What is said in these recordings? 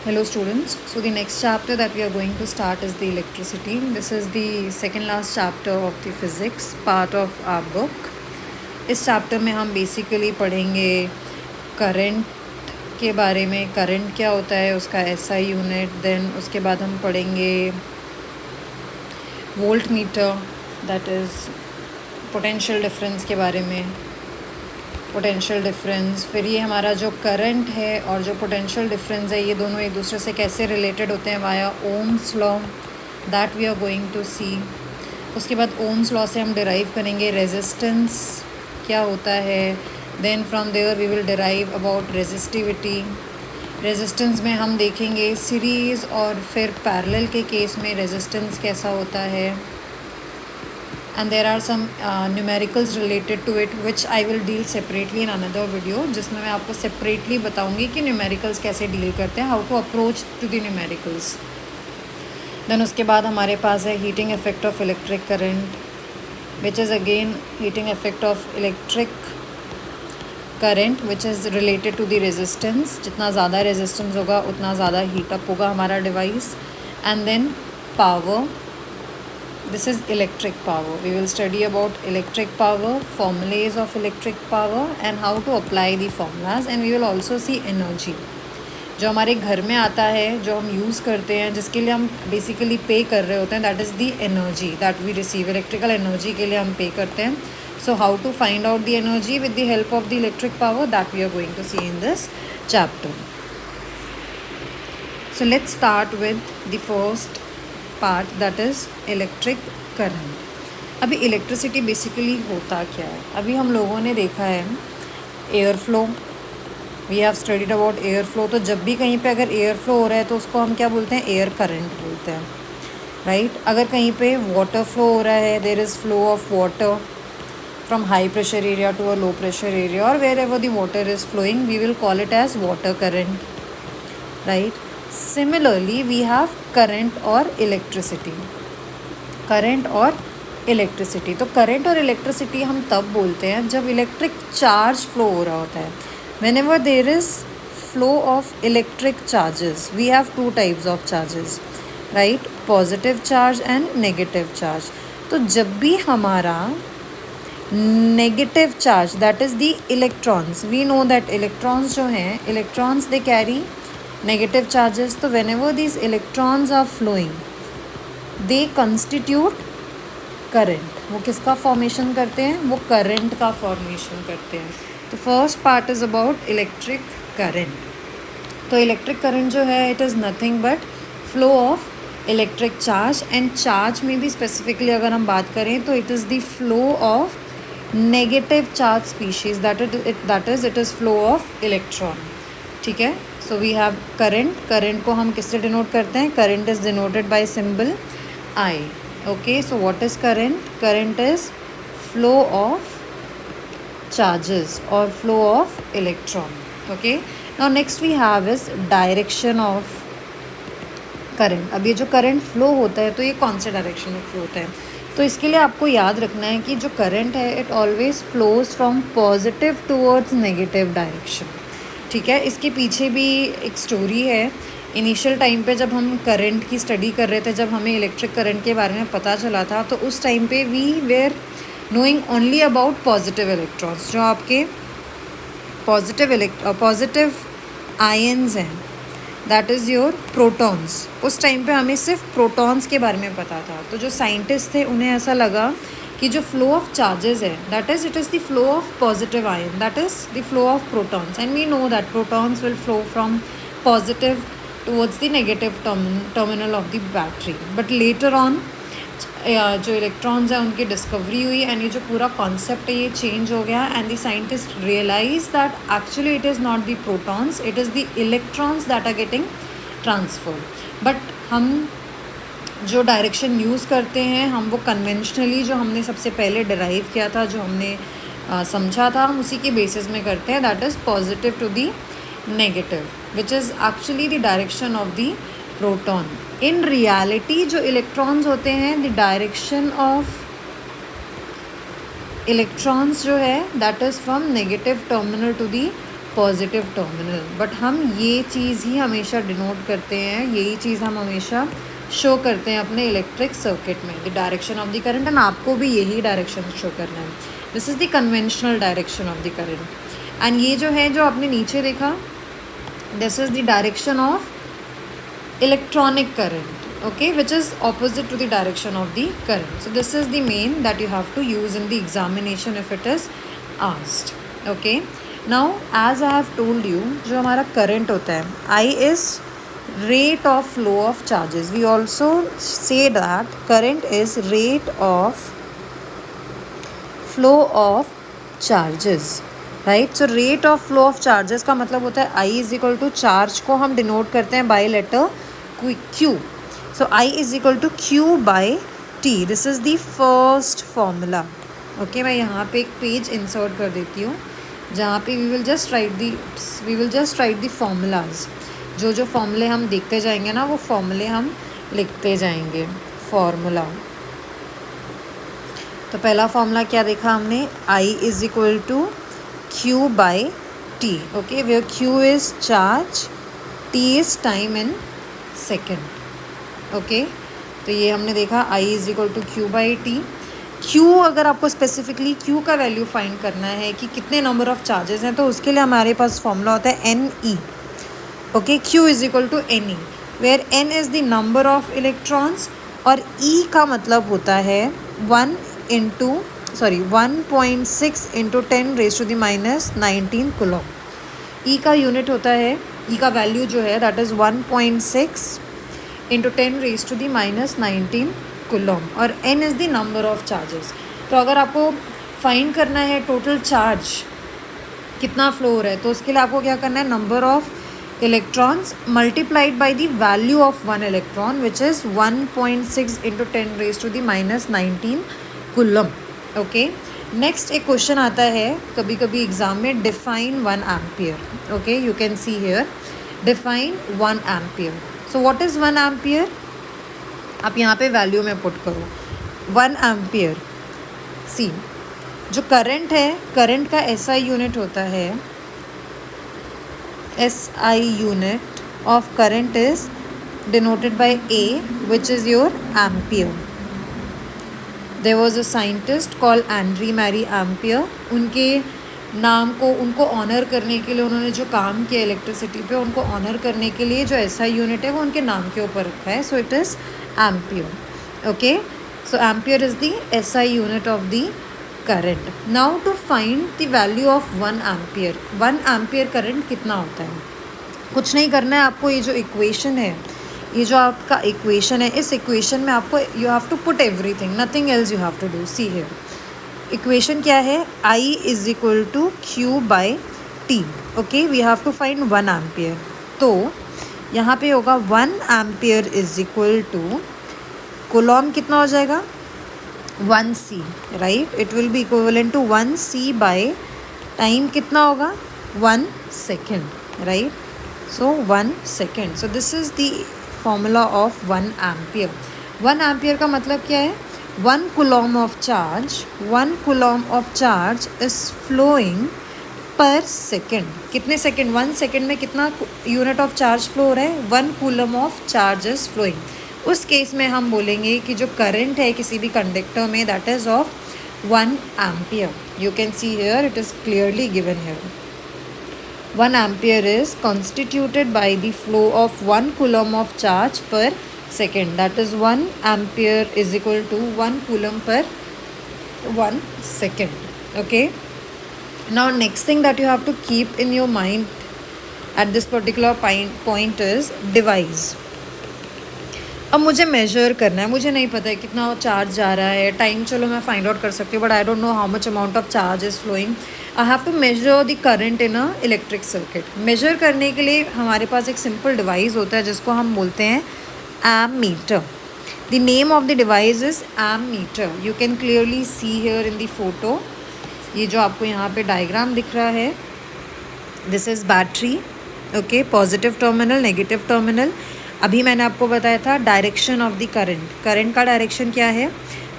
Hello students, so the next chapter that we are going to start is the electricity. This is the second last chapter of the physics part of our book. इस chapter में हम basically पढ़ेंगे current के बारे में, current क्या होता है, उसका एसआई यूनिट, देन उसके बाद हम पढ़ेंगे volt meter, that is potential difference के बारे में, पोटेंशियल डिफरेंस, फिर ये हमारा जो करंट है और जो पोटेंशियल डिफरेंस है ये दोनों एक दूसरे से कैसे रिलेटेड होते हैं via Ohm's law, that we are going to see. उसके बाद ओम्स लॉ से हम डिराइव करेंगे रेजिस्टेंस क्या होता है, then from there we will derive about resistivity. Resistance में हम देखेंगे सीरीज़ और फिर पैरेलल के केस में रेजिस्टेंस कैसा होता है, and there are some numericals related to it which I will deal separately in another video, जिसमें मैं आपको separately बताऊंगी कि numericals कैसे deal करते हैं, how to approach to the numericals. then उसके बाद हमारे पास है heating effect of electric current, which is again heating effect of electric current which is related to the resistance. जितना ज़्यादा resistance होगा उतना ज़्यादा heat up होगा हमारा device. and then power, this is electric power. We will study about electric power, formulas of electric power and how to apply the formulas, and we will also see energy जो हमारे घर में आता है, जो हम यूज़ करते हैं, जिसके लिए हम बेसिकली पे कर रहे होते हैं, that is the energy that we receive. Electrical energy के लिए हम पे करते हैं। So how to find out the energy with the help of the electric power, that we are going to see in this chapter. So let's start with the first part, that is electric current. अभी electricity basically होता क्या है, अभी हम लोगों ने देखा है air flow, we have studied about air flow. तो जब भी कहीं पे अगर एयर फ्लो हो रहा है तो उसको हम क्या बोलते हैं, एयर करंट बोलते हैं, राइट। अगर कहीं पे वाटर फ्लो हो रहा है, there is flow of water from high pressure area to a low pressure area, और wherever the water is flowing we will call it as water current, right. Similarly we have current और electricity, current और electricity. तो current और electricity हम तब बोलते हैं जब इलेक्ट्रिक चार्ज फ्लो हो रहा होता है। Whenever there is flow of electric charges, we have two types of charges, right, positive charge and negative charge. तो जब भी हमारा negative charge, that is the electrons, we know that electrons जो हैं, electrons they carry negative charges, तो whenever these electrons are flowing they constitute current। वो किसका formation करते हैं, वो करंट का फॉर्मेशन करते हैं। तो first part is about electric current. तो इलेक्ट्रिक करंट जो है it is nothing but flow of electric charge, and charge में भी स्पेसिफिकली अगर हम बात करें तो it is the flow of negative charge species, that is it is flow of electron, ठीक है। So we have current, current को हम किससे डिनोट करते हैं, current is denoted by symbol I, okay. So what is current, current is flow of charges और flow of electron, okay. Now next we have is direction of current. अब ये जो current flow होता है तो ये कौन से डायरेक्शन में फ्लो होता है, तो इसके लिए आपको याद रखना है कि जो करंट है it always flows from positive towards negative direction, ठीक है। इसके पीछे भी एक स्टोरी है। इनिशियल टाइम पे जब हम करंट की स्टडी कर रहे थे, जब हमें इलेक्ट्रिक करंट के बारे में पता चला था, तो उस टाइम पे we were knowing only about positive electrons, जो आपके पॉजिटिव आयन्स हैं, दैट इज़ योर प्रोटॉन्स। उस टाइम पे हमें सिर्फ प्रोटॉन्स के बारे में पता था। तो जो साइंटिस्ट थे उन्हें ऐसा लगा कि जो फ्लो ऑफ चार्जेस है that is it is the flow of positive ion, that is the flow of protons, and we know that protons will flow from positive towards the negative terminal of the battery. But later on जो electrons हैं उनकी discovery हुई, and ये जो पूरा concept है ये change हो गया, and the scientist realise that actually it is not the protons, it is the electrons that are getting transferred. But हम जो डायरेक्शन यूज़ करते हैं हम वो कन्वेंशनली जो हमने सबसे पहले डिराइव किया था, जो हमने समझा था, हम उसी के बेसिस में करते हैं, that is positive to the negative, which is actually the direction of the proton. In reality जो इलेक्ट्रॉन्स होते हैं, द डायरेक्शन ऑफ इलेक्ट्रॉन्स जो है that is from negative terminal to the positive terminal, but हम ये चीज़ ही हमेशा denote करते हैं, यही चीज़ हम हमेशा शो करते हैं अपने इलेक्ट्रिक सर्किट में, the direction of the current, and आपको भी यही डायरेक्शन शो करना है. This is the conventional direction of the current. And ये जो है, जो आपने नीचे देखा, this is the direction of electronic current, okay, which is opposite to the direction of the current. So this is the main that you have to use in the examination if it is asked. Okay, now as I have told you, जो हमारा current होता है, I is rate of flow of charges. We also say that current is rate of flow of charges, right? So rate of flow of charges का मतलब होता है I is equal to charge को हम denote करते हैं by letter Q. So I is equal to Q by T. This is the first formula. Okay, मैं यहाँ पे एक पेज इंसर्ट कर देती हूँ जहाँ पे we will just write the formulas. जो फॉर्मूले हम देखते जाएंगे ना, वो फॉर्मूले हम लिखते जाएंगे. फॉर्मूला, तो पहला फॉर्मूला क्या देखा हमने, I is equal to Q by T. Okay, where Q is charge, T is time in second. Okay, तो ये हमने देखा I is equal to Q by T. Q, अगर आपको स्पेसिफिकली क्यू का वैल्यू फाइंड करना है कि कितने नंबर ऑफ़ चार्जेस हैं, तो उसके लिए हमारे पास फॉर्मूला होता है N E. Okay, Q is equal to N E, where N is the number of electrons और ई का मतलब होता है 1.6 into 10 raise to the minus 19 coulomb. E का यूनिट होता है, ई का वैल्यू जो है that is 1.6 into 10 raise to the minus 19 coulomb, और n is the number of charges. तो अगर आपको फाइंड करना है टोटल चार्ज कितना फ्लो हो रहा है, तो उसके लिए आपको क्या करना है, number of electrons multiplied by the value of one electron which is 1.6 into 10 raise to the minus 19 coulomb. Okay, next एक क्वेश्चन आता है कभी कभी एग्जाम में, define 1 ampere. Okay, you can see here, define 1 ampere. So what is 1 ampere, आप यहाँ पे value में पुट करो. 1 एम्पियर, सी, जो करंट है, करंट का SI यूनिट होता है, SI unit of current is denoted by A, which is your ampere. There was a scientist called Andre Marie Ampere. उनके नाम को, उनको ऑनर करने के लिए, उन्होंने जो काम किया इलेक्ट्रिसिटी पे, उनको ऑनर करने के लिए जो SI यूनिट है वो उनके नाम के ऊपर रखा है. So it is ampere. Okay, so ampere is the SI unit of the current. Now to find the value of 1 ampere. 1 ampere current कितना होता है, कुछ नहीं करना है आपको. ये जो इक्वेशन है, ये जो आपका इक्वेशन है, इस इक्वेशन में आपको you have to put everything, nothing else you have to do. See here, equation क्या है, I is equal to Q by T. Okay, we have to find 1 ampere. तो यहाँ पे होगा 1 ampere is equal to coulomb, कितना हो जाएगा, 1C, right. It will be equivalent to 1C by time कितना होगा, 1 second, right. So 1 second. So this is the formula of 1 ampere. 1 ampere का मतलब क्या है, 1 coulomb of charge, 1 coulomb of charge is flowing per second. कितने second, 1 second में कितना unit of charge flow हो रहा है, 1 coulomb of charge is flowing. उस केस में हम बोलेंगे कि जो करंट है किसी भी कंडक्टर में, that is of 1 ampere. You can see here, it is clearly given here. 1 ampere is constituted by the flow of 1 coulomb of charge per second. That is 1 ampere is equal to 1 coulomb per 1 second. Okay, now next thing that you have to keep in your mind at this particular point is device. अब मुझे major करना है, मुझे नहीं पता है कितना charge जा रहा है, टाइम चलो मैं फाइंड आउट कर सकती हूँ, but I don't know how much amount of charge is flowing. I have to measure the current in a electric circuit. Measure करने के लिए हमारे पास एक सिंपल डिवाइस होता है जिसको हम बोलते हैं ammeter. The name of the device is ammeter. You can clearly see here in the photo. ये जो आपको यहाँ पे डायग्राम दिख रहा है, this is battery. Okay, positive terminal, negative terminal. अभी मैंने आपको बताया था direction of the current. Current का डायरेक्शन क्या है,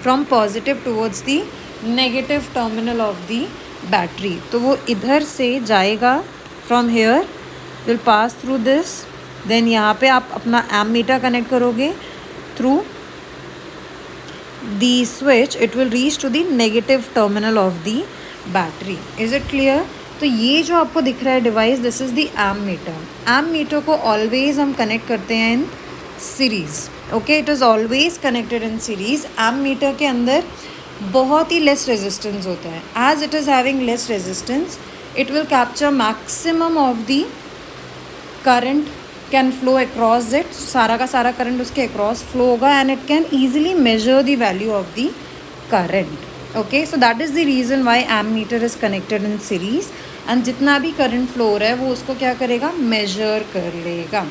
from positive towards the negative terminal of the battery. तो वो इधर से जाएगा from here will pass through this, then यहाँ पे आप अपना एमीटर कनेक्ट करोगे through the switch, it will reach to the negative terminal of the battery. Is it clear? तो ये जो आपको दिख रहा है device, this is the ammeter. Ammeter को ऑलवेज हम कनेक्ट करते हैं in series. Okay, it is always connected in series. Ammeter के अंदर बहुत ही लेस रेजिस्टेंस होता है. As it is having less resistance, it will capture maximum of the current can flow across it. सारा का सारा करंट उसके अक्रॉस फ्लो होगा and it can easily measure the value of the current. Okay, so that is the reason why ammeter is connected in series. And जितना भी current flow हो रहा है वो उसको क्या करेगा, मेजर कर लेगा.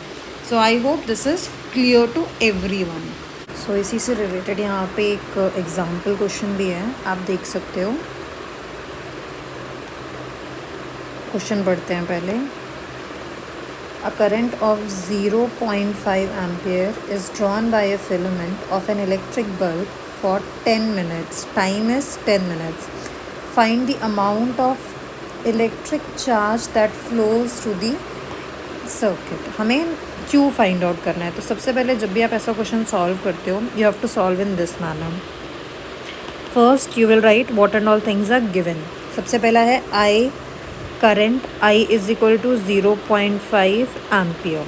So I hope this is clear to everyone. So इसी से रिलेटेड यहाँ पे एक एग्जाम्पल क्वेश्चन भी है, आप देख सकते हो. क्वेश्चन पढ़ते हैं पहले. A current of 0.5 ampere is drawn by a filament of an electric bulb for 10 minutes. Time is 10 minutes. Find the amount of electric charge that flows through the circuit. हमें Q फाइंड आउट करना है. तो सबसे पहले जब भी आप ऐसा क्वेश्चन सॉल्व करते हो, you have to solve in this manner. First you will write what and all things are given. सबसे पहला है I current I is equal to 0.5 ampere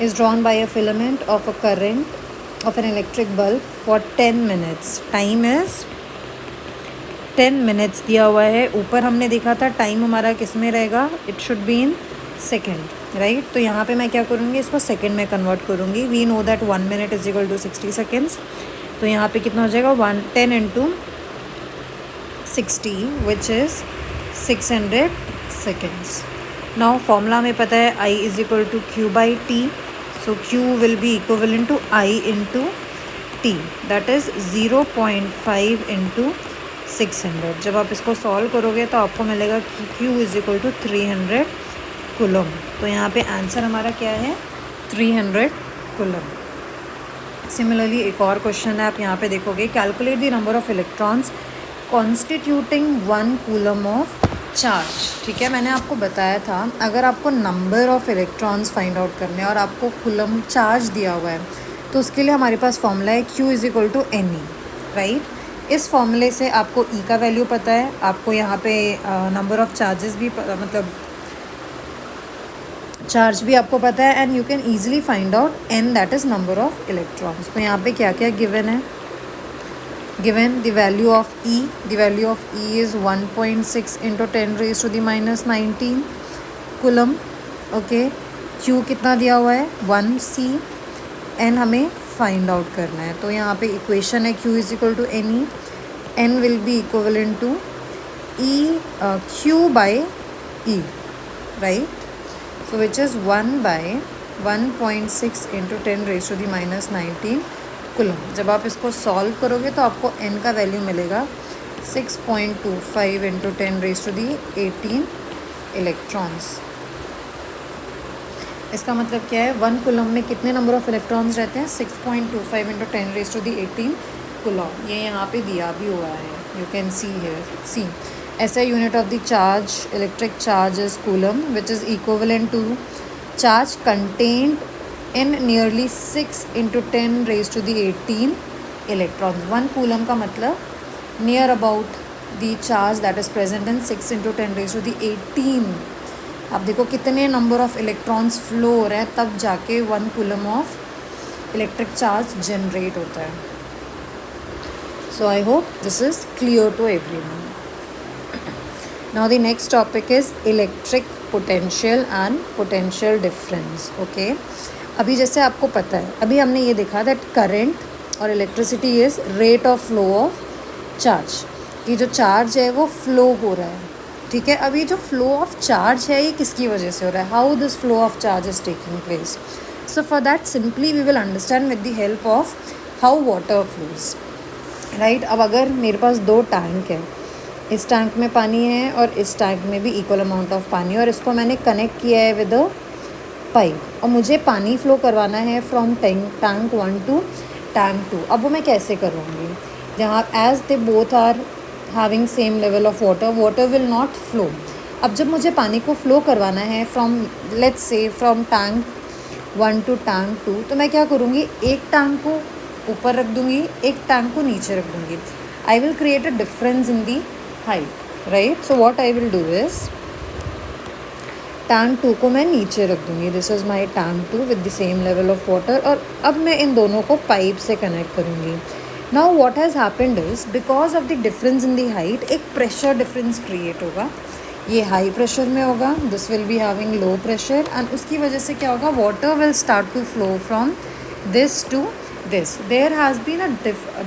is drawn by a filament of a current of an electric bulb for 10 minutes. Time is 10 minutes दिया हुआ है. ऊपर हमने देखा था टाइम हमारा किस में रहेगा, it should be in second, right. तो यहाँ पे मैं क्या करूँगी, इसको सेकेंड में कन्वर्ट करूँगी. We know that 1 minute is equal to 60 seconds. तो यहाँ पे कितना हो जाएगा, 10 into 60 which is 600 seconds. Now formula में पता है I is equal to Q by T. So Q will be equivalent to I into T. That is 0.5 into 600. जब आप इसको सॉल्व करोगे तो आपको मिलेगा कि Q is equal to 300 coulomb. तो यहाँ पे आंसर हमारा क्या है, 300 कूलम. सिमिलरली एक और क्वेश्चन है, आप यहाँ पे देखोगे. Calculate the number of electrons constituting 1 coulomb of charge. ठीक है, मैंने आपको बताया था अगर आपको number of electrons find out करने हैं और आपको कूलम चार्ज दिया हुआ है तो उसके लिए हमारे पास फॉर्मूला है Q is equal to NE, right. इस फॉर्मूले से आपको E का वैल्यू पता है, आपको यहाँ पे नंबर ऑफ चार्जेस भी मतलब चार्ज भी आपको पता है and you can easily find out N, that is number of electrons. तो यहाँ पे क्या क्या गिवन है, given the value of E. The value of E is 1.6 into 10 raised to the minus 19 coulomb. Okay, Q कितना दिया हुआ है, 1C. N हमें फाइंड आउट करना है. तो यहाँ पे इक्वेशन है Q is equal to NE. N will be equivalent to Q by E, right. So which is 1 by 1.6 into 10 raised to the minus 19 coulomb. जब आप इसको सॉल्व करोगे तो आपको N का वैल्यू मिलेगा 6.25 into 10 raised to the 18 electrons. इसका मतलब क्या है, 1 कूलम में कितने नंबर ऑफ इलेक्ट्रॉन्स रहते हैं, 6.25 into 10 raised to the 18 coulomb. ये यहाँ पे दिया भी हुआ है, you can see here. See ऐसा unit of the charge, electric charge is coulomb which is equivalent to charge contained in nearly 6 into 10 raised to the 18 electrons. 1 coulomb का मतलब near about the charge that is present in 6 into 10 raised to the 18. आप देखो कितने number of electrons flow हो रहे हैं तब जाके 1 coulomb of electric charge generate होता है. So I hope this is clear to everyone. Now the next topic is electric potential and potential difference. Okay, अभी जैसे आपको पता है, अभी हमने ये देखा दैट करंट और electricity is rate of flow of charge. ये जो चार्ज है वो फ्लो हो रहा है, ठीक है. अभी जो फ्लो ऑफ चार्ज है ये किसकी वजह से हो रहा है, how this flow of charge is taking place. So for that simply we will understand with the help of how water flows, right. अब अगर मेरे पास 2 टैंक है, इस टैंक में पानी है और इस टैंक में भी इक्वल अमाउंट ऑफ पानी है और इसको मैंने कनेक्ट किया है विद अ पाइप और मुझे पानी फ्लो करवाना है फ्रॉम टैंक 1 टू टैंक 2. अब वो मैं कैसे करूँगी, जहाँ as they both are having same level of water, water will not flow. अब जब मुझे पानी को फ्लो करवाना है from let's say from tank 1 to tank 2, तो मैं क्या करूँगी, एक टैंक को ऊपर रख दूँगी, एक टैंक को नीचे रख दूँगी. I will create a difference in the height, right. So what I will do is tank 2 को मैं नीचे रख दूँगी. This is my tank 2 with the same level of water. और अब मैं इन दोनों को पाइप से कनेक्ट करूँगी. Now what has happened is because of the difference in the height एक प्रेशर डिफरेंस क्रिएट होगा. ये हाई प्रेशर में होगा, this will be having low pressure, and उसकी वजह से क्या होगा, water will start to flow from this to this. There has been a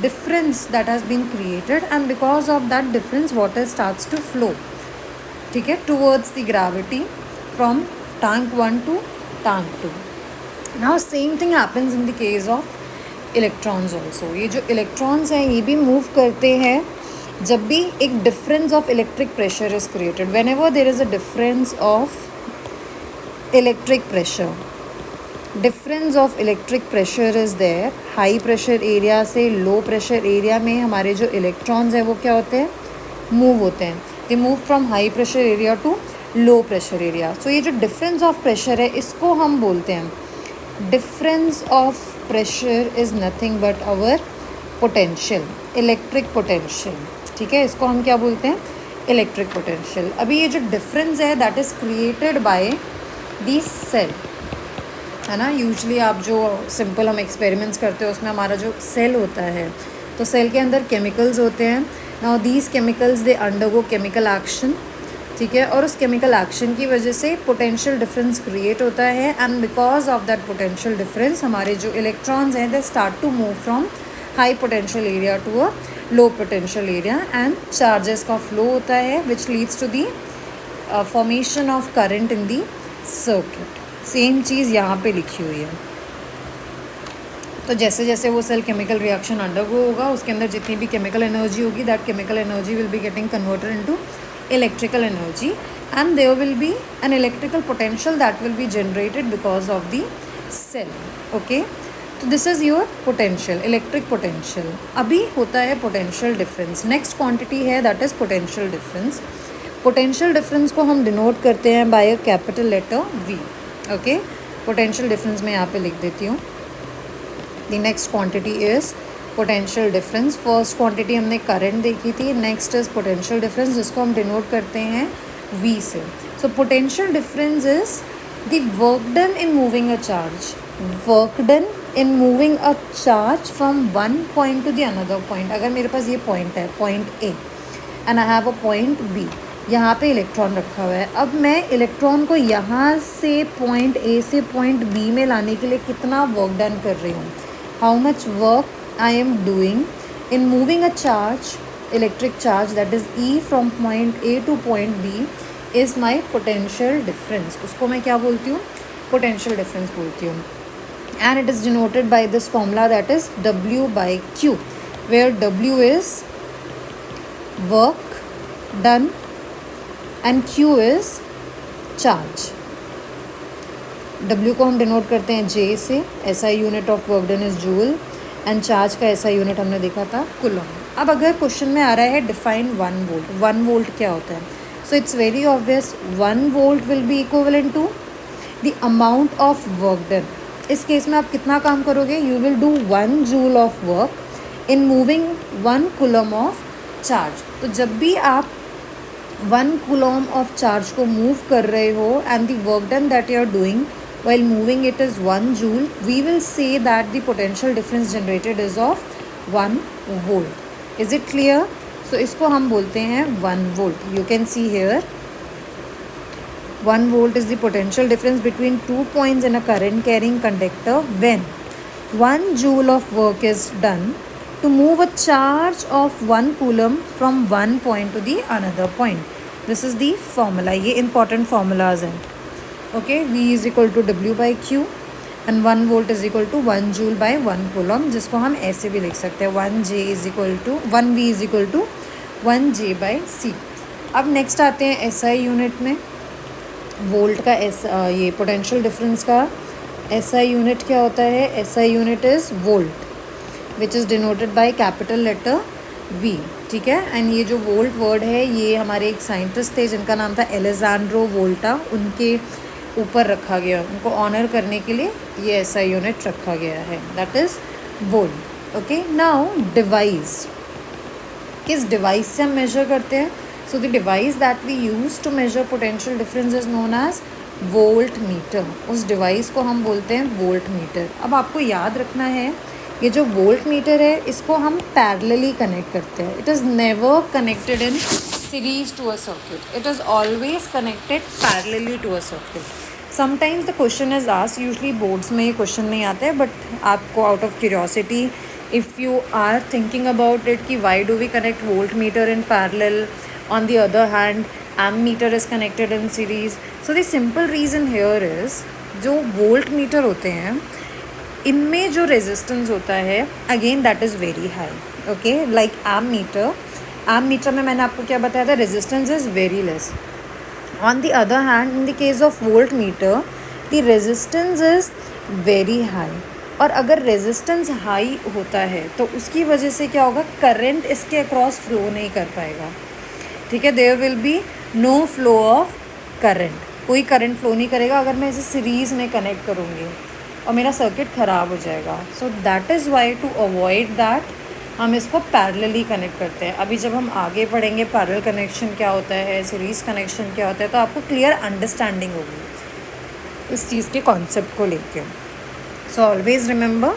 difference that has been created, and because of that difference water starts to flow, ठीक है, towards the gravity from tank 1 to tank 2. Now same thing happens in the case of electrons also. ये जो electrons हैं ये भी move करते हैं जब भी एक difference of electric pressure is created. Whenever there is a difference of electric pressure, difference of electric pressure is there. High pressure area से लो प्रेशर एरिया में हमारे जो इलेक्ट्रॉन्स हैं वो क्या होते हैं, मूव होते हैं. They move from high pressure area to low pressure area. So ये जो डिफरेंस ऑफ प्रेशर है इसको हम बोलते हैं, difference of pressure is nothing but our potential, electric potential. ठीक है, इसको हम क्या बोलते हैं, इलेक्ट्रिक पोटेंशियल. अभी ये जो डिफरेंस है that is created by the cell, है ना. यूजली आप जो सिंपल हम एक्सपेरिमेंट्स करते हैं उसमें हमारा जो सेल होता है, तो सेल के अंदर केमिकल्स होते हैं. Now these chemicals they undergo chemical action, ठीक है, और उस केमिकल एक्शन की वजह से पोटेंशियल डिफरेंस क्रिएट होता है. And because of that potential difference हमारे जो इलेक्ट्रॉन्स हैं they start to move from high potential area to a low potential area, and charges का फ्लो होता है which leads to the formation of current in the circuit. Same चीज़ यहाँ पे लिखी हुई है. तो जैसे जैसे वो सेल केमिकल रिएक्शन अंडरगो होगा उसके अंदर जितनी भी केमिकल एनर्जी होगी that chemical energy will be getting converted into electrical energy, and there will be an electrical potential that will be generated because of the cell. Okay, so this is your potential, electric potential. अभी होता है potential difference. next quantity है that is potential difference. potential difference को हम denote करते हैं by a capital letter V. okay, potential difference मैं यहाँ पे लिख देती हूँ. the next quantity is potential difference. First quantity हमने करंट देखी थी. नेक्स्ट इज पोटेंशियल डिफरेंस जिसको हम डिनोट करते हैं V से. So potential difference is the work done in moving a charge, work done in moving a charge from one point two the another point. अगर मेरे पास ये पॉइंट है, point A, and I have a point B, यहाँ पे electron रखा हुआ है. अब मैं इलेक्ट्रॉन को यहाँ से पॉइंट A से पॉइंट B में लाने के लिए कितना वर्क डन कर रही हूँ, how much work I am doing in moving a charge, electric charge that is E from point A to point B is my potential difference. उसको मैं क्या बोलती हूँ, potential difference बोलती हूँ. And it is denoted by this formula that is W by Q, where W is work done and Q is charge. W को हम denote करते हैं J से. SI unit of work done is joule, and charge का ऐसा unit हमने देखा था कूलम. अब अगर क्वेश्चन में आ रहा है डिफाइन 1 वोल्ट, 1 वोल्ट क्या होता है, so it's very obvious 1 volt will be equivalent to the amount of work done. इस केस में आप कितना काम करोगे, you will do 1 joule of work in moving 1 coulomb of charge. तो जब भी आप 1 कूलम ऑफ चार्ज को मूव कर रहे हो and the work done that you are doing while moving it is 1 joule, we will say that the potential difference generated is of 1 volt. Is it clear? So इसको हम बोलते हैं 1 volt. You can see here 1 volt is the potential difference between 2 points in a current carrying conductor when 1 joule of work is done to move a charge of 1 coulomb from one point to the another point. This is the formula. ये important formulas हैं. Okay, V is equal to W by Q and 1 volt is equal to 1 joule by 1 coulomb, जिसको हम ऐसे भी लिख सकते हैं 1 V is equal to 1 J by C. अब नेक्स्ट आते हैं SI यूनिट में. वोल्ट का ये पोटेंशियल डिफरेंस का SI यूनिट क्या होता है, SI unit is volt which is denoted by capital letter V, ठीक है। एंड ये जो वोल्ट वर्ड है ये हमारे एक साइंटिस्ट थे जिनका नाम था एलेजांड्रो वोल्टा, उनके ऊपर रखा गया, उनको ऑनर करने के लिए ये ऐसा यूनिट रखा गया है, that is volt. Okay, now device, किस डिवाइस से हम मेजर करते हैं? So the device that we use to measure potential difference is known as voltmeter. उस डिवाइस को हम बोलते हैं वोल्ट मीटर। अब आपको याद रखना है ये जो वोल्ट मीटर है इसको हम पैरेलली कनेक्ट करते हैं। It is never connected in series to a circuit, it is always connected parallelly to a circuit. Sometimes the question is asked, usually boards में ये क्वेश्चन नहीं आते हैं, बट आपको out of curiosity if you are thinking about it कि why do we connect voltmeter in parallel, on the other hand ammeter is connected in series, so the simple reason here is जो voltmeter होते हैं इनमें जो resistance होता है again that is very high, okay, like ammeter में मैंने आपको क्या बताया था, resistance is very less. On the other hand, in the case of voltmeter the resistance is very high, और अगर रेजिस्टेंस हाई होता है तो उसकी वजह से क्या होगा, करंट इसके अक्रॉस फ्लो नहीं कर पाएगा, ठीक है। There will be no flow of current, कोई करंट फ्लो नहीं करेगा अगर मैं इसे सीरीज़ में कनेक्ट करूँगी, और मेरा सर्किट ख़राब हो जाएगा। So that is why to avoid that हम इसको पैरेलली कनेक्ट करते हैं। अभी जब हम आगे पढ़ेंगे पैरेलल कनेक्शन क्या होता है, सीरीज़ कनेक्शन क्या होता है, तो आपको क्लियर अंडरस्टैंडिंग होगी इस चीज़ के कॉन्सेप्ट को लेकर। So always remember,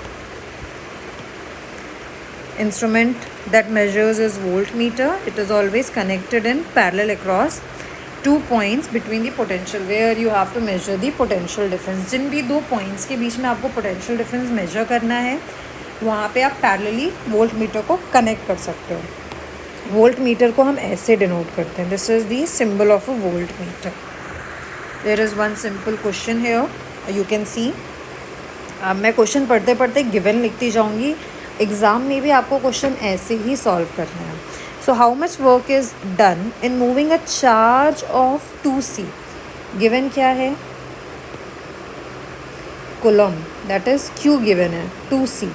instrument that measures is voltmeter. It is always connected in parallel across 2 points between the potential, where you have to measure the potential difference. जिन भी 2 points के बीच में आपको potential difference measure करना है वहाँ पे आप parallelly voltmeter को connect कर सकते हो। voltmeter को हम ऐसे denote करते हैं, this is the symbol of a voltmeter. There is one simple question here, you can see. अब मैं क्वेश्चन पढ़ते पढ़ते गिवन लिखती जाऊंगी, एग्ज़ाम में भी आपको क्वेश्चन ऐसे ही सॉल्व करना है। So how much work is done in moving a charge of 2c, given क्या है, coulomb, that is q given है 2c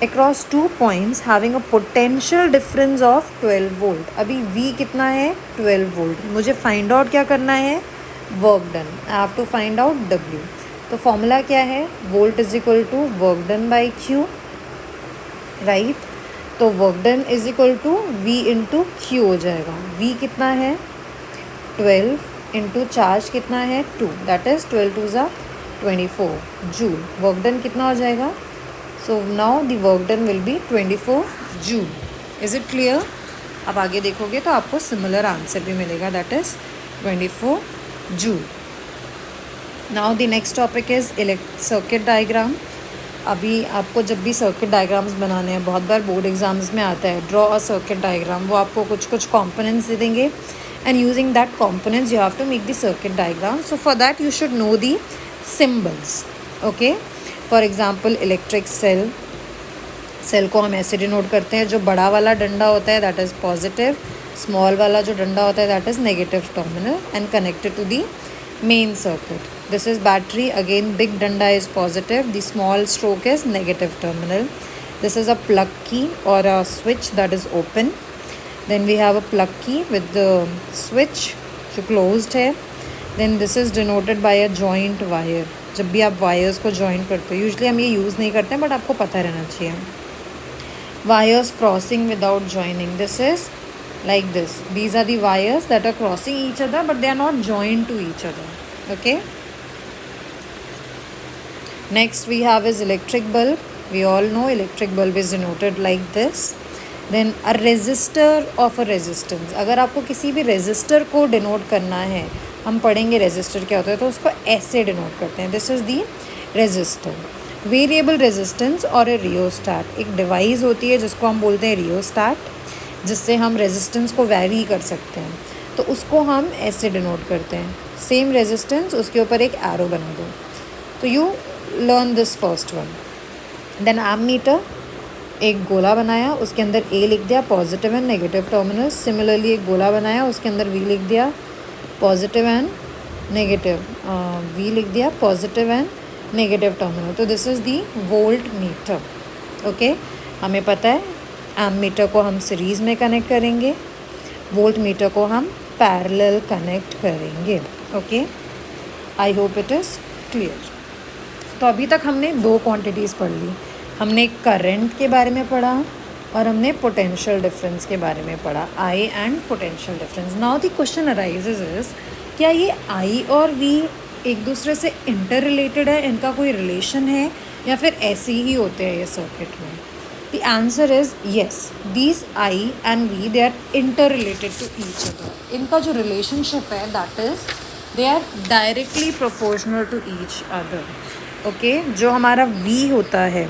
across 2 points having a potential difference of 12 volt. अभी v कितना है, 12 वोल्ट। मुझे फाइंड आउट क्या करना है, work done, I have to find out w। तो फॉर्मूला क्या है, volt is equal to work done by Q, right. तो work done is equal to V into Q हो जाएगा। वी कितना है, 12 इंटू चार्ज कितना है 2, दैट इज़ 12 2 ज़ा 24 जूल। वर्क डन कितना हो जाएगा, so now the work done will be 24 joule. Is it clear? आप आगे देखोगे तो आपको सिमिलर आंसर भी मिलेगा, that is 24 joule. Now the next topic is circuit diagram. अभी आपको जब भी सर्किट डायग्राम्स बनाने हैं, बहुत बार बोर्ड एग्जाम्स में आता है ड्रॉ अ सर्किट डायग्राम, वो आपको कुछ कुछ कॉम्पोनेंट्स दे देंगे and using that components you have to make the circuit diagram. So for that you should know the symbols, okay. For example electric cell, cell को हम ऐसे डिनोट करते हैं, जो बड़ा वाला डंडा होता है दैट इज़ पॉजिटिव, स्मॉल वाला जो डंडा होता है that is negative terminal and connected to the main circuit. This is battery, again big danda is positive, the small stroke is negative terminal. This is a plug key or a switch that is open. Then we have a plug key with the switch जो closed है. Then this is denoted by a joint wire. जब भी आप wires को join करते हो, usually हम ये use नहीं करते हैं but आपको पता रहना चाहिए. Wires crossing without joining, this is like this. These are the wires that are crossing each other but they are not joined to each other, okay. Next we have is electric bulb. We all know electric bulb is denoted like this. Then a resistor of a resistance, अगर आपको किसी भी resistor को denote करना है, हम पढ़ेंगे resistor क्या होता है, तो उसको ऐसे denote करते हैं, this is the resistor. Variable resistance और a rheostat, एक device होती है जिसको हम बोलते हैं rheostat, जिससे हम रेजिस्टेंस को वैरी कर सकते हैं, तो उसको हम ऐसे डिनोट करते हैं, सेम रेजिस्टेंस उसके ऊपर एक एरो बना दो। तो you learn this first one. Then ammeter, एक गोला बनाया, उसके अंदर ए लिख दिया positive and negative terminal. Similarly एक गोला बनाया, उसके अंदर वी लिख दिया पॉजिटिव एंड नेगेटिव, वी लिख दिया पॉजिटिव एंड नेगेटिव टर्मिनल। तो this is the volt meter, okay. हमें पता है एमीटर को हम सीरीज़ में कनेक्ट करेंगे, वोल्ट मीटर को हम पैरेलल कनेक्ट करेंगे। Okay, I hope it is clear. तो अभी तक हमने दो क्वांटिटीज़ पढ़ ली। हमने करंट के बारे में पढ़ा और हमने पोटेंशियल डिफरेंस के बारे में पढ़ा, I and potential difference. Now the question arises is, क्या ये आई और वी एक दूसरे से इंटर रिलेटेड है, इनका कोई रिलेशन है, या फिर ऐसे ही होते हैं ये सर्किट में? The answer is yes, these I and V they are interrelated to each other. इनका जो रिलेशनशिप है that is they are directly proportional to each other. Okay, जो हमारा वी होता है,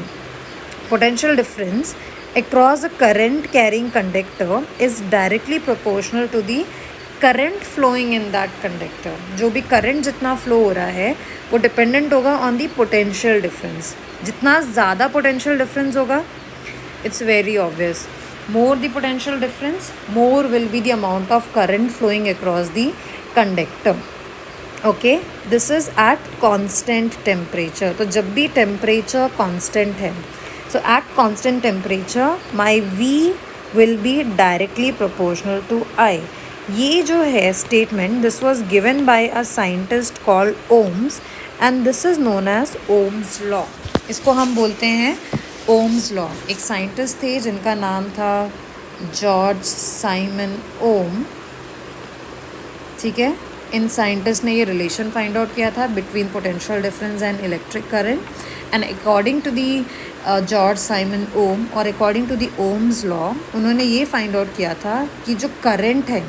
potential difference across a current carrying conductor is directly proportional to the current flowing in that conductor। जो भी current जितना flow हो रहा है वो dependent होगा on the potential difference। जितना ज़्यादा potential difference होगा, it's very obvious, more the potential difference, more will be the amount of current flowing across the conductor। Okay, this is at constant temperature. तो जब भी temperature constant है, so at constant temperature my V will be directly proportional to I। ये जो है statement, this was given by a scientist called Ohms and this is known as Ohm's law। इसको हम बोलते हैं Ohm's law। एक scientist थे जिनका नाम था जॉर्ज साइमन ओम। ठीक है, इन साइंटिस्ट ने ये रिलेशन फाइंड आउट किया था between potential difference and electric current, and according to the George Simon Ohm और according to the Ohm's law, उन्होंने ये फाइंड आउट किया था कि जो करंट है,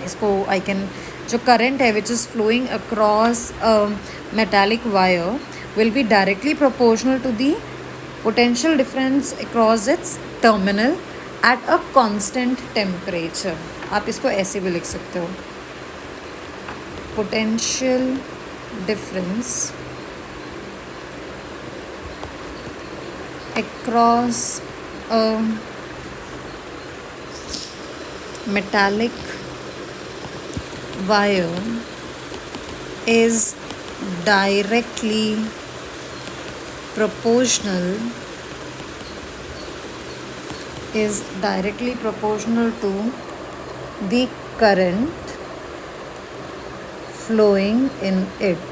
इसको जो करंट है which is flowing across metallic wire will be directly proportional to the potential difference across its terminal at a constant temperature. आप इसको ऐसे भी लिख सकते हो, potential difference across a metallic wire is directly proportional to the current flowing in it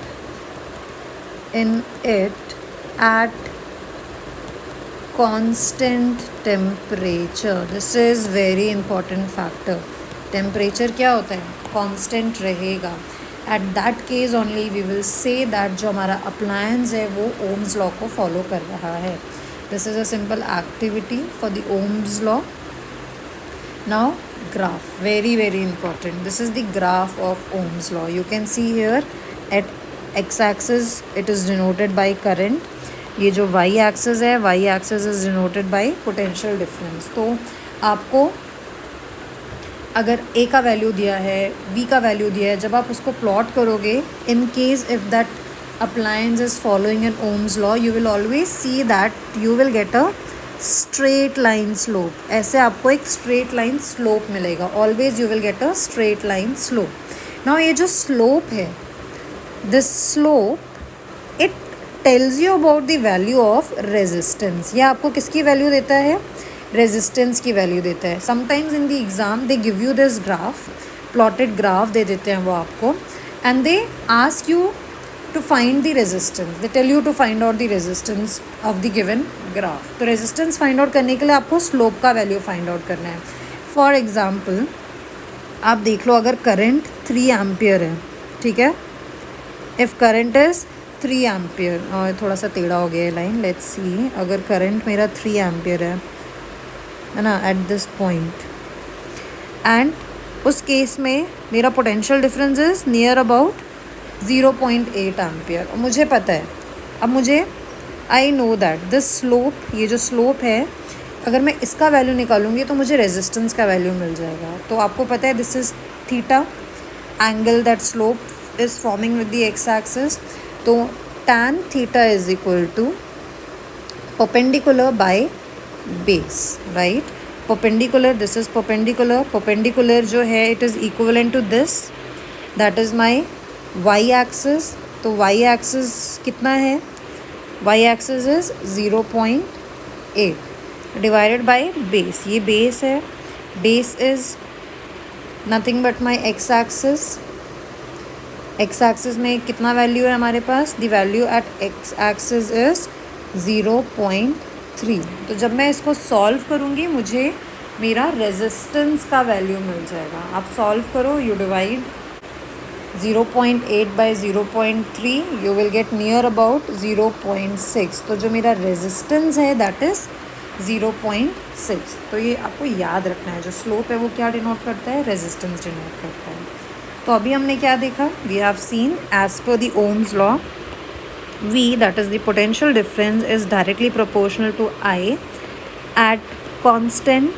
at constant temperature। This is very important factor। Temperature क्या होता है? कांस्टेंट रहेगा। At that case only we will say that जो हमारा appliance है वो Ohm's law को follow कर रहा है। This is a simple activity for the Ohm's law. Now graph, very important, this is the graph of Ohm's law। You can see here at x-axis it is denoted by current, ये जो y-axis है, y-axis is denoted by potential difference। तो आपको अगर a का value दिया है, v का वैल्यू दिया है, जब आप उसको प्लॉट करोगे, in case if that appliance is following an Ohm's law, you will always see that you will get a straight line slope. ऐसे आपको एक स्ट्रेट लाइन स्लोप मिलेगा। Always you will get a straight line slope. Now ये जो slope है, this slope it tells you about the value of resistance. ये आपको किसकी वैल्यू देता है? रेजिस्टेंस की वैल्यू देता है। Sometimes in the exam they give you this graph, plotted graph दे देते हैं वो आपको, and they ask you to find the resistance, they tell you to find out the resistance of the given graph। तो resistance find out करने के लिए आपको slope का value find out करना है। For example, आप देख लो, अगर current 3 एम्पियर है, ठीक है, if current is 3 एम्पियर, और थोड़ा सा टेढ़ा हो गया है लाइन, लेट्स सी, अगर current मेरा 3 एम्पियर है ना, at this point, and उस केस में मेरा potential difference is near about 0.8 ampere. और मुझे पता है, अब मुझे I know that this slope, ये जो स्लोप है, अगर मैं इसका वैल्यू निकालूंगी तो मुझे रेजिस्टेंस का वैल्यू मिल जाएगा। तो आपको पता है this is theta, angle that slope is forming with the X axis. तो tan theta is equal to perpendicular by base, right? Perpendicular, this is perpendicular, perpendicular जो है it is equivalent to this, that is my Y axis. तो Y axis कितना है? Y axis is 0.8। Divided by base, ये base है, base is nothing but my X axis. X axis में कितना value है हमारे पास, the value at X axis is 0.3। तो जब मैं इसको सॉल्व करूँगी मुझे मेरा रेजिस्टेंस का वैल्यू मिल जाएगा। आप सॉल्व करो, you divide 0.8 by 0.3, you will gate near about 0.6। तो जो मेरा रेजिस्टेंस है दैट इज़ 0.6। तो ये आपको याद रखना है, जो स्लोप है वो क्या डिनोट करता है, रेजिस्टेंस डिनोट करता है। तो अभी हमने क्या देखा, we have seen as per the Ohm's law V, that is the potential difference, is directly proportional to I at constant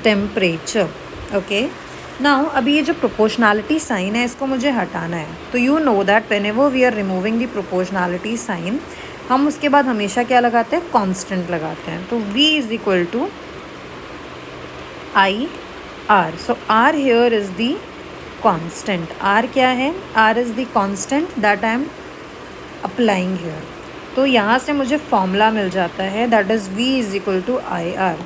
temperature. Okay. Now अभी ये जो proportionality sign है इसको मुझे हटाना है। तो you know that whenever we are removing the proportionality sign, हम उसके बाद हमेशा क्या लगाते हैं, constant लगाते हैं। तो V is equal to I R. So R here is the constant। R क्या है, R is the constant that I am applying here। तो यहाँ से मुझे फॉर्मूला मिल जाता है that is V is equal to IR।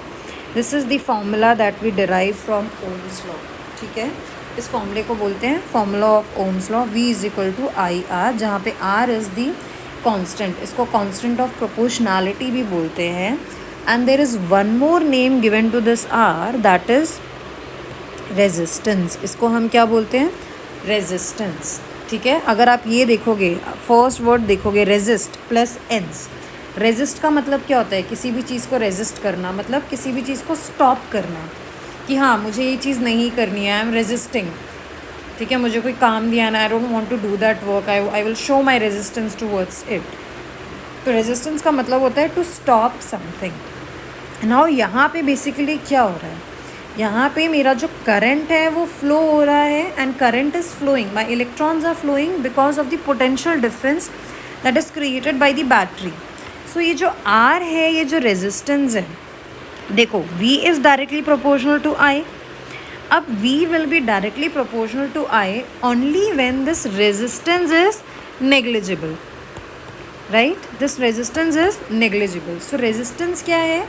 This is the formula that we derive from Ohm's law। ठीक है, इस फॉर्मूले को बोलते हैं formula of Ohm's law। V is equal to IR, जहाँ पे R is the constant, इसको constant of proportionality भी बोलते हैं। And there is one more name given to this R, that is resistance. इसको हम क्या बोलते हैं, रेजिस्टेंस। ठीक है, अगर आप ये देखोगे, फर्स्ट वर्ड देखोगे रेजिस्ट प्लस एंस। रेजिस्ट का मतलब क्या होता है, किसी भी चीज़ को रेजिस्ट करना, मतलब किसी भी चीज़ को स्टॉप करना, कि हाँ मुझे ये चीज़ नहीं करनी है, आई एम रेजिस्टिंग। ठीक है, मुझे कोई काम दिया ना, I don't want to do that work, I will show my resistance towards it. तो रेजिस्टेंस का मतलब होता है टू स्टॉप समथिंग। नाउ यहाँ पे बेसिकली क्या हो रहा है, यहाँ पे मेरा जो करंट है वो फ्लो हो रहा है, and current is flowing, my electrons are flowing because of the potential difference that is created by the battery. So ये जो आर है, ये जो रेजिस्टेंस है, देखो V is directly proportional to I। अब V will be directly proportional to I only when this resistance is negligible, right, this resistance is negligible. So resistance क्या है,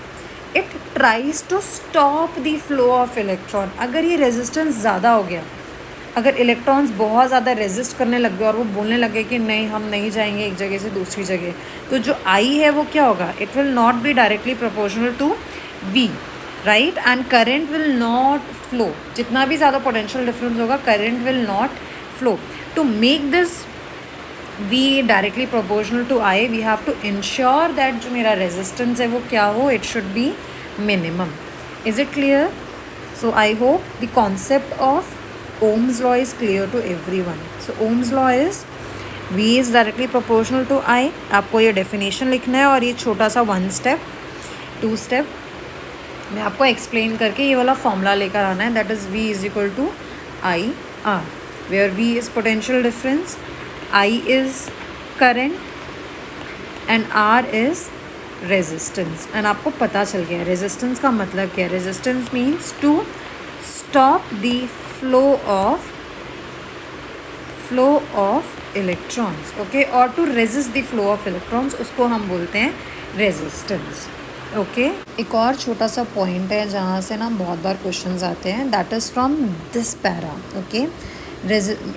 it tries to stop the flow of electron. अगर ये resistance ज़्यादा हो गया, अगर electrons बहुत ज़्यादा रेजिस्ट करने लग गए और वो बोलने लगे कि नहीं हम नहीं जाएंगे एक जगह से दूसरी जगह, तो जो I है वो क्या होगा, it will not be directly proportional to V, right, and current will not flow. जितना भी ज़्यादा पोटेंशियल डिफरेंस होगा, current will not flow. To make this V directly proportional to I, we have to ensure that जो मेरा resistance है वो क्या हो, it should be minimum. Is it clear? So I hope the concept of Ohm's law is clear to everyone. So Ohm's law is V is directly proportional to I। आपको ये definition लिखना है, और ये छोटा सा 1 स्टेप 2 स्टेप मैं आपको एक्सप्लेन करके ये वाला फॉर्मूला लेकर आना है, that is V is equal to I R, where V is potential difference, I is current and R is resistance। And आपको पता चल गया रेजिस्टेंस का मतलब क्या है। Resistance means to stop the flow of electrons, okay, और to resist the flow of electrons, उसको हम बोलते हैं रेजिस्टेंस। ओके, एक और छोटा सा पॉइंट है जहाँ से ना बहुत बार क्वेश्चंस आते हैं, that is from this para. Okay,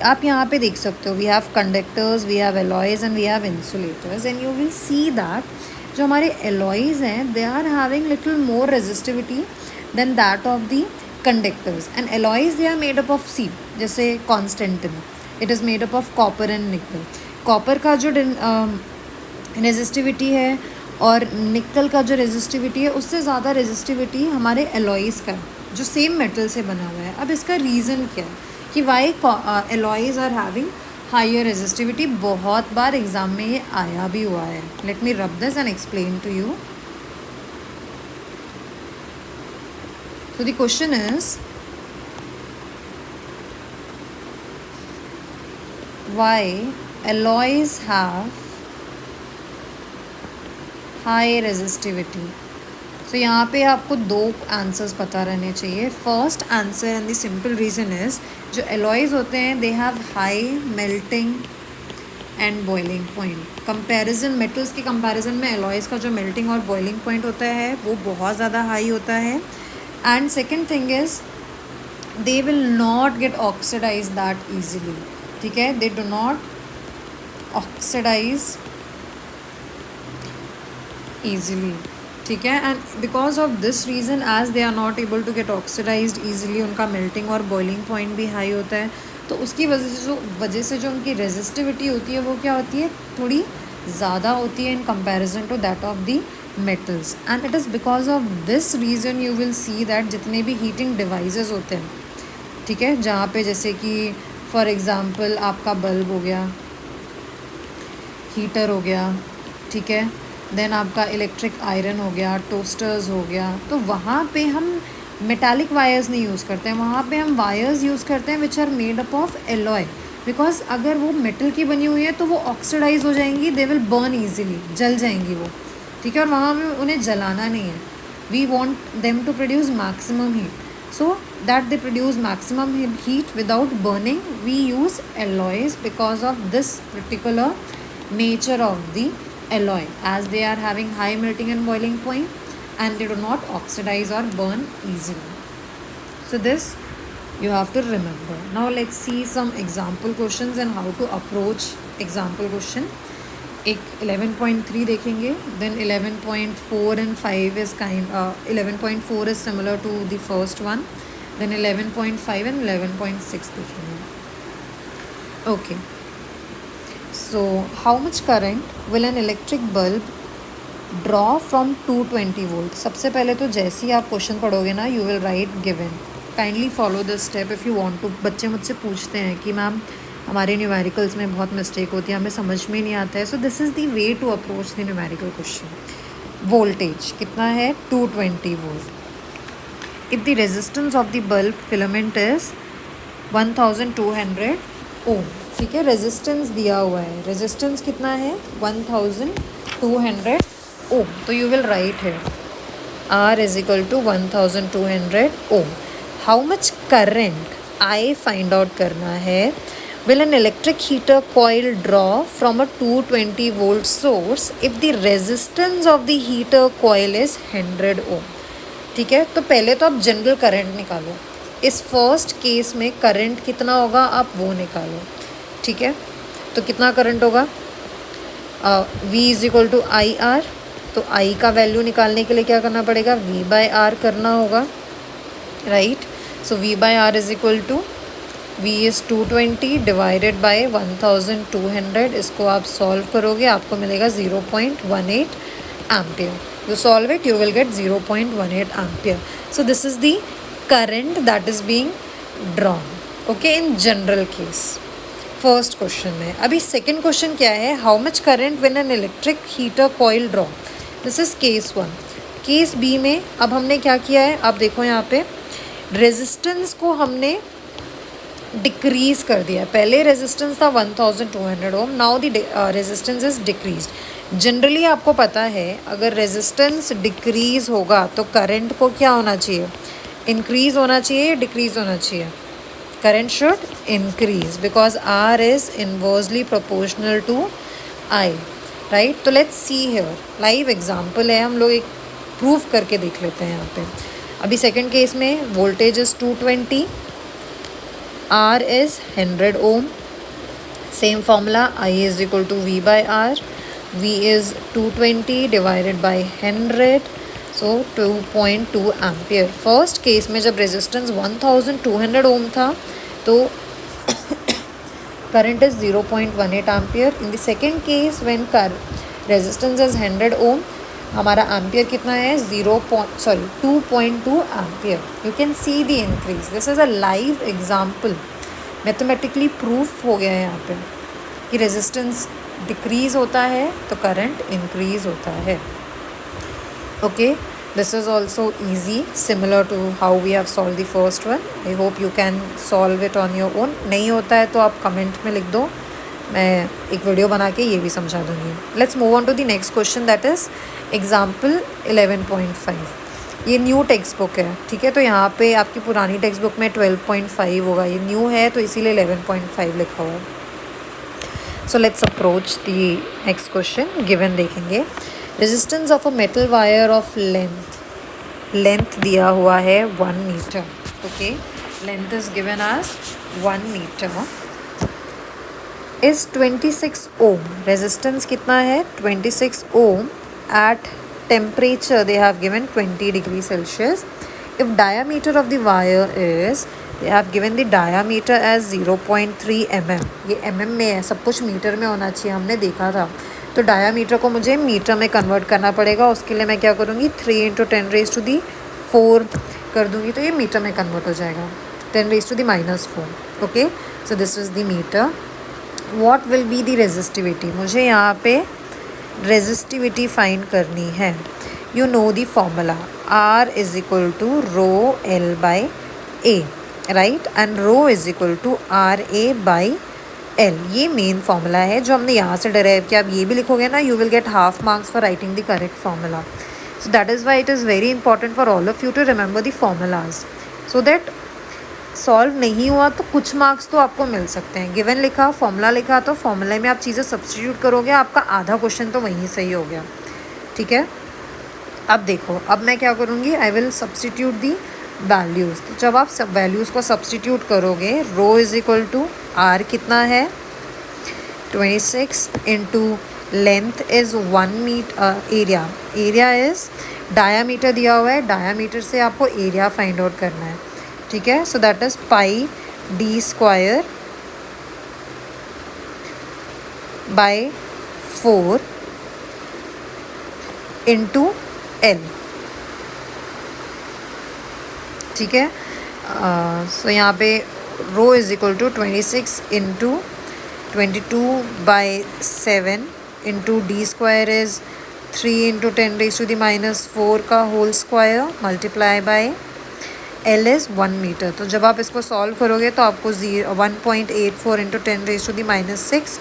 आप यहाँ पे देख सकते हो, we have conductors, we have alloys and we have insulators, and you will see that जो हमारे एलॉयज़ हैं they are having little more resistivity than that of the conductors. And alloys they are made up of see, जैसे constantan, it is made up of copper and nickel. Copper का जो resistivity है और निकल का जो resistivity है उससे ज़्यादा रेजिस्टिविटी हमारे एलॉयज़ का जो सेम मेटल से बना हुआ है। अब इसका रीज़न क्या है कि why alloys are having higher resistivity, बहुत बार एग्ज़ाम में ये आया भी हुआ है। Let me rub this and explain to you. So the question is, why alloys have high resistivity? So यहाँ पे आपको 2 आंसर्स पता रहने चाहिए। First answer and the simple reason is जो एलॉयज़ होते हैं they have high melting and boiling point. Comparison, metals के कंपैरिजन में एलॉयज़ का जो मेल्टिंग और बॉइलिंग पॉइंट होता है वो बहुत ज़्यादा हाई होता है। And second thing is they will not get oxidize that easily, ठीक है, they do not oxidize easily, ठीक है। And because of this reason as they are not able to get oxidized easily, उनका melting और boiling point भी high होता है, तो उसकी वजह से जो उनकी रेजिस्टिविटी होती है वो क्या होती है, थोड़ी ज़्यादा होती है in comparison to that of the metals. And it is because of this reason you will see that जितने भी हीटिंग डिवाइसेस होते हैं, ठीक है, जहाँ पे जैसे कि फॉर एग्ज़ाम्पल आपका बल्ब हो गया, हीटर हो गया, ठीक है, देन आपका इलेक्ट्रिक आयरन हो गया, टोस्टर्स हो गया, तो वहाँ पे हम मेटालिक वायर्स नहीं यूज़ करते हैं, वहाँ पे हम वायर्स यूज़ करते हैं which are made up of alloy, because अगर वो मेटल की बनी हुई है तो वो ऑक्सीडाइज हो जाएंगी, दे विल बर्न ईजिली, जल जाएंगी वो, ठीक है, और वहाँ में उन्हें जलाना नहीं है। We want them to produce maximum heat, so that they produce maximum heat without burning, we use alloys because of this particular nature of the alloy, as they are having high melting and boiling point and they do not oxidize or burn easily. So this you have to remember. Now let's see some example questions and how to approach example question. एक 11.3 देखेंगे, then 11.4 and 5 is 11.4 is similar to the first one, then 11.5 and 11.6 देखेंगे. Okay, so how much current will an electric bulb draw from 220 volt? सबसे पहले तो जैसे ही आप question पढ़ोगे ना, you will write given. Kindly follow this step if you want to. बच्चे मुझसे पूछते हैं कि मैम हमारे न्यूमेरिकल्स में बहुत मिस्टेक होती है, हमें समझ में नहीं आता है, so this is the way to approach the numerical question. Voltage कितना है, 220 volt. If the resistance of the bulb filament is 1200 ohm, ठीक है, रेजिस्टेंस दिया हुआ है, रेजिस्टेंस कितना है 1200 ओम, तो यू विल राइट है R is equal to 1200 ohm. How much current I find out करना है. Will an electric heater coil draw from a 220 volt source if the resistance of the heater coil is 100 ohm? ठीक है, तो पहले तो आप general current निकालो. इस फर्स्ट केस में करंट कितना होगा आप वो निकालो, ठीक है. तो कितना करंट होगा, V is equal to I R. तो I का वैल्यू निकालने के लिए क्या करना पड़ेगा, V बाय आर करना होगा, right. So V by R is equal to V is 220 divided by 1200. इसको आप सॉल्व करोगे आपको मिलेगा 0.18 ampere. You solve it you will get 0.18 ampere. So this is the current that is being drawn, okay, in general case. First question में. अभी second question क्या है, how much current when an electric heater coil draw. This is case 1. Case B में अब हमने क्या किया है, आप देखो यहाँ पे रेजिस्टेंस को हमने डिक्रीज़ कर दिया. पहले रेजिस्टेंस था 1200 ohm, now the resistance is decreased. Generally आपको पता है अगर रेजिस्टेंस डिक्रीज़ होगा तो करंट को क्या होना चाहिए, इंक्रीज़ होना चाहिए, डिक्रीज़ होना चाहिए. Current should increase because R is inversely proportional to I, right. तो let's see here, live example है, हम लोग एक प्रूव करके देख लेते हैं यहाँ पे. अभी सेकेंड केस में voltage is 220, R is 100 ohm. Same formula, I is equal to V by R. V is 220 divided by 100, so 2.2 ampere. First case में जब resistance 1200 ohm था तो current is 0.18 ampere. In the second case when resistance is 100 ohm, हमारा ampere कितना है 2.2 ampere. You can see the increase. This is a live example, mathematically proof हो गया है यहाँ पे कि रेजिस्टेंस डिक्रीज़ होता है तो करंट इंक्रीज़ होता है. Okay, this is also easy, similar to how we have solve the first one. I hope you can solve it on your own. नहीं होता है तो आप कमेंट में लिख दो, मैं एक वीडियो बना के ये भी समझा दूँगी. Let's move on to the next question that is example 11.5. ये न्यू टेक्स्ट बुक है, ठीक है, तो यहाँ पे आपकी पुरानी टेक्स्ट बुक में 12.5 होगा, ये न्यू है तो इसीलिए 11.5 लिखा हुआ है. So let's approach the next question. Given देखेंगे, resistance of a metal wire of length दिया हुआ है 1 metre. Okay, length is given as 1 metre is 26 ohm. Resistance कितना है? 26 ohm at temperature they have given 20 degree Celsius. If diameter of the wire is, they have given the diameter as 0.3 mm। ये mm में है, सब कुछ metre में होना चाहिए, हमने देखा था। तो डायामीटर को मुझे मीटर में कन्वर्ट करना पड़ेगा। उसके लिए मैं क्या करूँगी, 3 × 10⁻⁴ कर दूँगी, तो ये मीटर में कन्वर्ट हो जाएगा, 10⁻⁻⁴। Okay, so this is the meter. What will be the resistivity? मुझे यहाँ पे रेजिस्टिविटी फाइंड करनी है। You know the formula, R is equal to ρl/A, right, and ρ is equal to RA/L। ये मेन फॉर्मूला है जो हमने यहाँ से डराइव किया। आप ये भी लिखोगे ना, you will get half marks for writing the correct formula. So that is why it is very important for all of you to remember the formulas, so that solve नहीं हुआ तो कुछ मार्क्स तो आपको मिल सकते हैं। गिवन लिखा, formula लिखा, तो फॉर्मूला में आप चीज़ें सब्स्टिट्यूट करोगे, आपका आधा क्वेश्चन तो वहीं सही हो गया। ठीक है, अब देखो, अब मैं क्या करूँगी, I will substitute the values. तो जब आप सब वैल्यूज़ को सब्स्टिट्यूट करोगे, ρ इज़ इक्वल टू R कितना है 26 into length is 1 metre, area is, diameter दिया हुआ है, डायामीटर से आपको एरिया फाइंड आउट करना है। ठीक है, so that is πd² by 4 into L। ठीक है, सो यहाँ पे ρ is equal to 26 into 22/7 into d² is 3 × 10⁻⁻⁴ का whole square multiply by L is 1 meter. तो जब आप इसको सॉल्व करोगे तो आपको 1.84 × 10⁻⁻6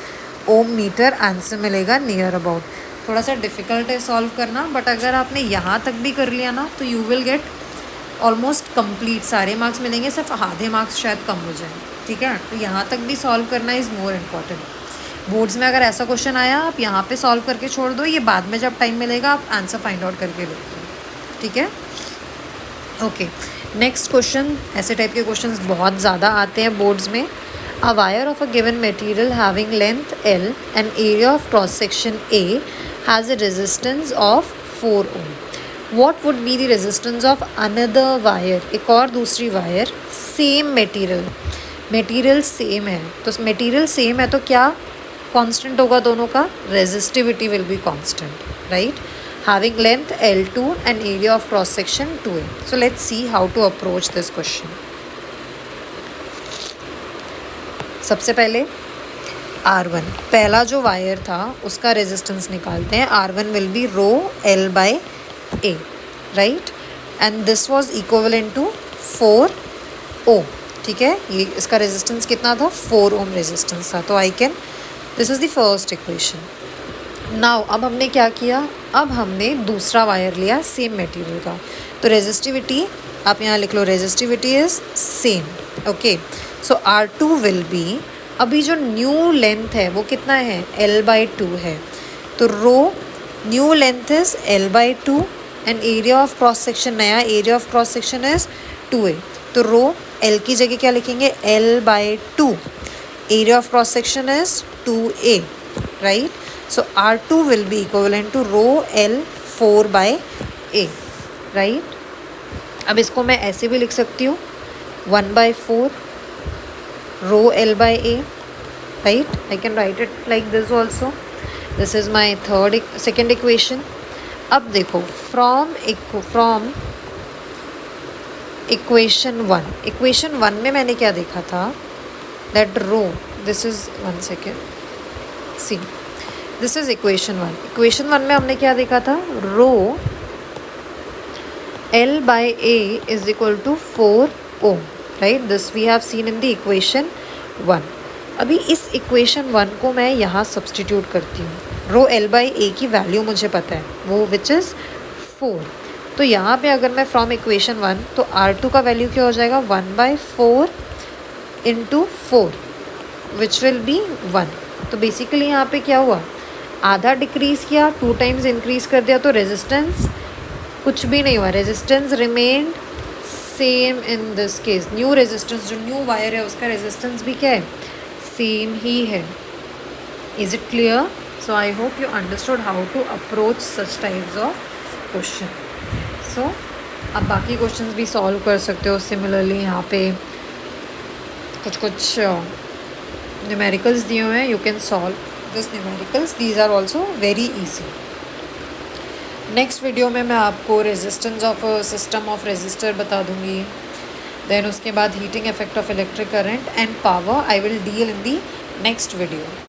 ओम मीटर आंसर मिलेगा, नियर अबाउट। थोड़ा सा डिफ़िकल्ट है सॉल्व करना, बट अगर आपने यहाँ तक भी कर लिया ना तो you will gate almost complete, सारे मार्क्स मिलेंगे, सिर्फ आधे मार्क्स शायद कम हो जाए। ठीक है, तो यहाँ तक भी सॉल्व करना इज़ मोर इम्पॉर्टेंट। बोर्ड्स में अगर ऐसा क्वेश्चन आया, आप यहाँ पे सॉल्व करके छोड़ दो, ये बाद में जब टाइम मिलेगा आप आंसर फाइंड आउट करके देखो। ठीक है, ओके, नेक्स्ट क्वेश्चन। ऐसे टाइप के क्वेश्चंस बहुत ज़्यादा आते हैं बोर्ड्स में। A wire of a given material having length L and area of cross section A has a resistance of 4 ohm. What would be the resistance of another wire? एक और दूसरी wire, same material same है, तो material same है तो क्या constant होगा दोनों का? Resistivity will be constant, right. Having length L2 and area of cross section 2A। So let's see how to approach this question. सबसे पहले R1, पहला जो वायर था उसका रेजिस्टेंस निकालते हैं। R1 will be ρl/A, right, and this was equivalent to 4 ohm. ठीक है, ये इसका रेजिस्टेंस कितना था? 4 ओम रेजिस्टेंस था। तो I can, this is the first equation. Now अब हमने क्या किया, अब हमने दूसरा वायर लिया सेम मटेरियल का, तो रेजिस्टिविटी आप यहाँ लिख लो, resistivity is same. Okay, so R2 will be, अभी जो न्यू लेंथ है वो कितना है? L/2 है, तो rho new length is L/2 and area of cross section, नया area of cross section is 2A। तो रो L की जगह क्या लिखेंगे? L/2, area of cross section is 2A, right. So R2 will be equivalent to ρl 4/A, right. अब इसको मैं ऐसे भी लिख सकती हूँ, 1/4 ρl/A, right? I can write it like this also. This is my second equation. अब देखो, from equation 1 में मैंने क्या देखा था, that rho, this is, one second, see, this is equation 1 में हमने क्या देखा था, rho L/A is equal to 4 ohm, right? This we have seen in the equation 1. अभी इस equation 1 को मैं यहाँ सब्सटीट्यूट करती हूँ। रो L/A की वैल्यू मुझे पता है, वो विच इज़ 4। तो यहाँ पे अगर मैं फ्रॉम इक्वेशन 1, तो R2 का वैल्यू क्या हो जाएगा, 1/4 × 4, विच विल बी 1, तो बेसिकली यहाँ पे क्या हुआ, आधा डिक्रीज़ किया, 2 टाइम्स इंक्रीज़ कर दिया, तो रेजिस्टेंस कुछ भी नहीं हुआ, resistance remained same in this case. New resistance, जो न्यू वायर है उसका रेजिस्टेंस भी क्या है, सेम ही है। Is it clear? So I hope you understood how to approach such types of question. So आप बाकी क्वेश्चंस भी सॉल्व कर सकते हो सिमिलरली। यहाँ पे कुछ न्यूमेरिकल्स दिए हुए हैं, you can solve this numericals, these are also very easy. Next video में मैं आपको resistance of system of resistor बता दूंगी। देन उसके बाद heating effect of electric current and power I will deal in the next video.